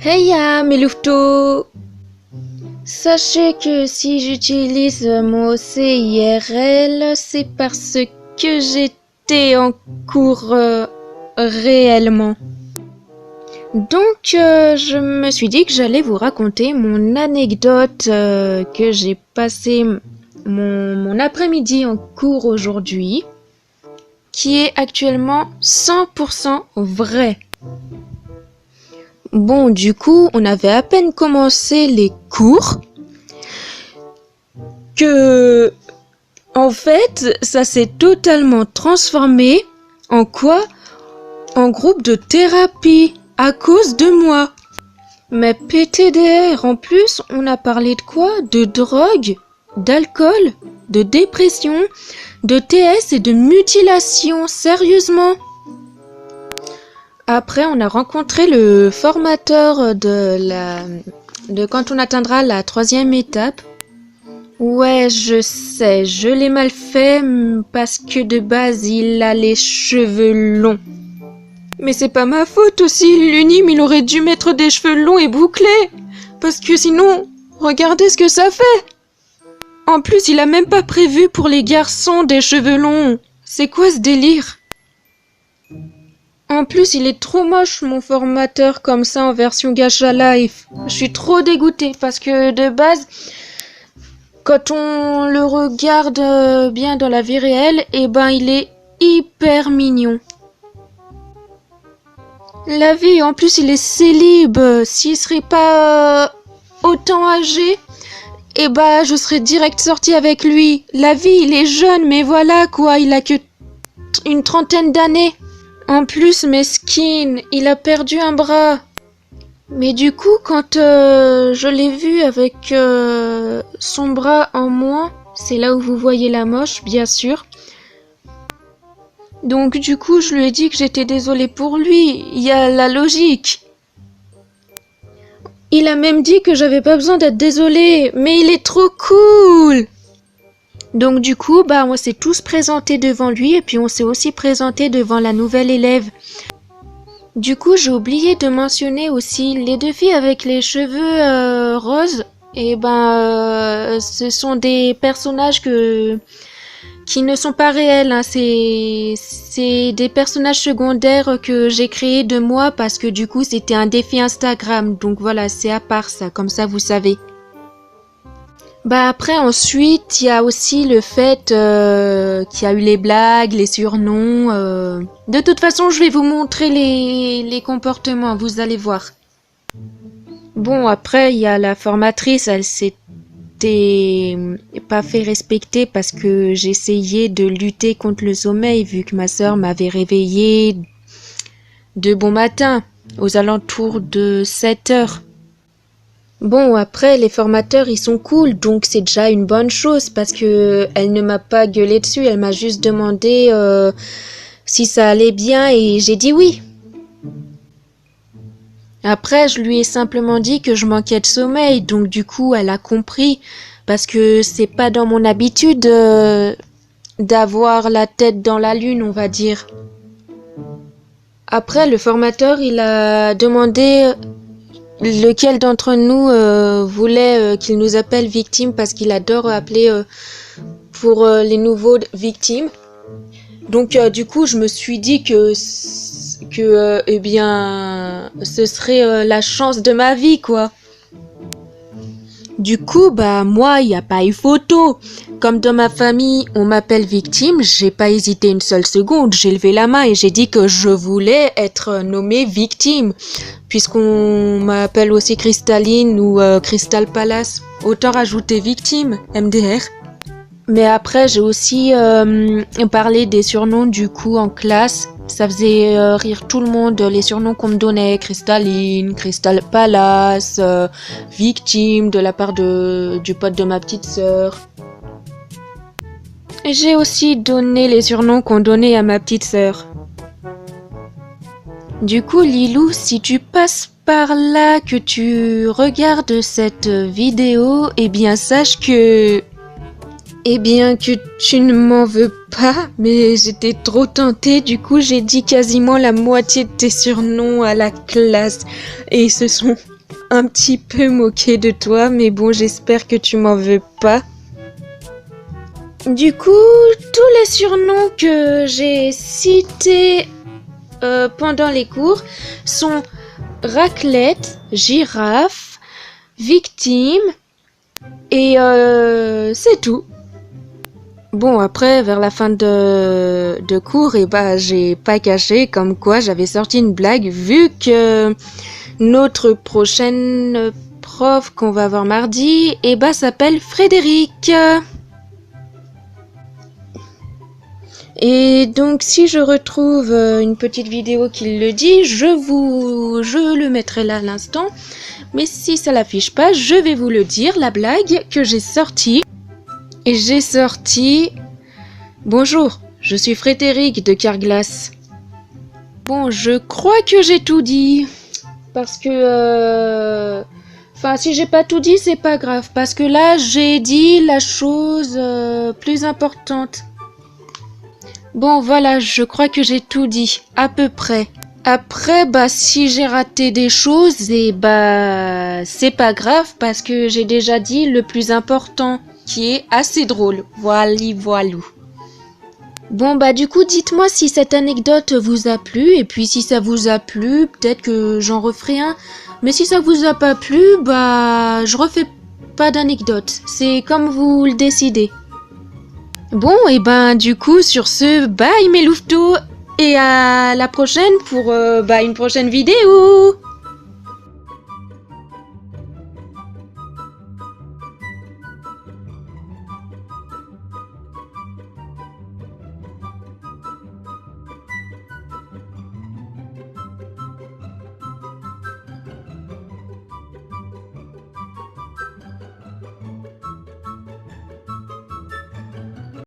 Heya mes louveteaux! Sachez que si j'utilise mon CIRL, c'est parce que j'étais en cours réellement. Donc je me suis dit que j'allais vous raconter mon anecdote que j'ai passé mon après-midi en cours aujourd'hui, qui est actuellement 100% vrai. Bon, du coup, on avait à peine commencé les cours que, en fait, ça s'est totalement transformé en quoi? En groupe de thérapie à cause de moi. Mais PTDR, en plus, on a parlé de quoi? De drogue, d'alcool, de dépression, de TS et de mutilation, sérieusement. Après, on a rencontré le formateur de quand on atteindra la 3e étape. Ouais, je sais, je l'ai mal fait parce que de base, il a les cheveux longs. Mais c'est pas ma faute aussi, l'UNIM, il aurait dû mettre des cheveux longs et bouclés. Parce que sinon, regardez ce que ça fait. En plus, il a même pas prévu pour les garçons des cheveux longs. C'est quoi ce délire? En plus, il est trop moche, mon formateur, comme ça, en version Gacha Life. Je suis trop dégoûtée, parce que de base, quand on le regarde bien dans la vie réelle, eh ben, il est hyper mignon. La vie, en plus, il est célib. S'il serait pas autant âgé, eh ben, je serais direct sortie avec lui. La vie, il est jeune, mais voilà, quoi, il a que une 30aine d'années. En plus, mesquine, il a perdu un bras. Mais du coup, quand je l'ai vu avec son bras en moins, c'est là où vous voyez la moche, bien sûr. Donc du coup, je lui ai dit que j'étais désolée pour lui. Il y a la logique. Il a même dit que j'avais pas besoin d'être désolée, mais il est trop cool. Donc du coup, on s'est tous présentés devant lui et puis on s'est aussi présenté devant la nouvelle élève. Du coup, j'ai oublié de mentionner aussi les 2 filles avec les cheveux roses. Et ce sont des personnages qui ne sont pas réels. Hein. C'est des personnages secondaires que j'ai créés de moi parce que du coup, c'était un défi Instagram. Donc voilà, c'est à part ça, comme ça vous savez. Après, ensuite, il y a aussi le fait qu'il y a eu les blagues, les surnoms. De toute façon, je vais vous montrer les comportements, vous allez voir. Bon, après, il y a la formatrice, elle s'était pas fait respecter parce que j'essayais de lutter contre le sommeil vu que ma sœur m'avait réveillée de bon matin, aux alentours de 7 heures. Bon, après, les formateurs, ils sont cool, donc c'est déjà une bonne chose parce que elle ne m'a pas gueulé dessus, elle m'a juste demandé si ça allait bien et j'ai dit oui. Après, je lui ai simplement dit que je manquais de sommeil, donc du coup, elle a compris parce que c'est pas dans mon habitude d'avoir la tête dans la lune, on va dire. Après, le formateur, il a demandé lequel d'entre nous voulait qu'il nous appelle victime parce qu'il adore appeler pour les nouveaux victimes. Donc du coup, je me suis dit que ce serait la chance de ma vie, quoi. Du coup, moi, il n'y a pas eu photo. Comme dans ma famille, on m'appelle victime, j'ai pas hésité une seule seconde. J'ai levé la main et j'ai dit que je voulais être nommée victime. Puisqu'on m'appelle aussi Cristalline ou Crystal Palace. Autant rajouter victime, MDR. Mais après, j'ai aussi parlé des surnoms du coup en classe. Ça faisait rire tout le monde, les surnoms qu'on me donnait. Cristalline, Crystal Palace, victime de la part du pote de ma petite sœur. J'ai aussi donné les surnoms qu'on donnait à ma petite sœur. Du coup, Lilou, si tu passes par là, que tu regardes cette vidéo, eh bien sache que Eh bien que tu ne m'en veux pas, mais j'étais trop tentée, du coup j'ai dit quasiment la moitié de tes surnoms à la classe. Et ils se sont un petit peu moqués de toi, mais bon, j'espère que tu m'en veux pas. Du coup, tous les surnoms que j'ai cités pendant les cours sont raclette, girafe, victime, et c'est tout. Bon, après, vers la fin de cours, j'ai pas caché comme quoi j'avais sorti une blague vu que notre prochaine prof qu'on va voir mardi, s'appelle Frédéric. Et donc, si je retrouve une petite vidéo qui le dit, je le mettrai là à l'instant. Mais si ça l'affiche pas, je vais vous le dire, la blague que j'ai sortie. Et j'ai sorti « Bonjour, je suis Frédéric de Carglass. » Bon, je crois que j'ai tout dit. Parce que... Enfin, si j'ai pas tout dit, c'est pas grave. Parce que là, j'ai dit la chose plus importante. Bon, voilà, je crois que j'ai tout dit. À peu près. Après, si j'ai raté des choses, c'est pas grave. Parce que j'ai déjà dit le plus important. Qui est assez drôle. Voilou. Bon, du coup, dites-moi si cette anecdote vous a plu. Et puis, si ça vous a plu, peut-être que j'en referai un. Mais si ça vous a pas plu, je refais pas d'anecdote. C'est comme vous le décidez. Bon, et du coup, sur ce, bye mes louveteaux. Et à la prochaine pour une prochaine vidéo.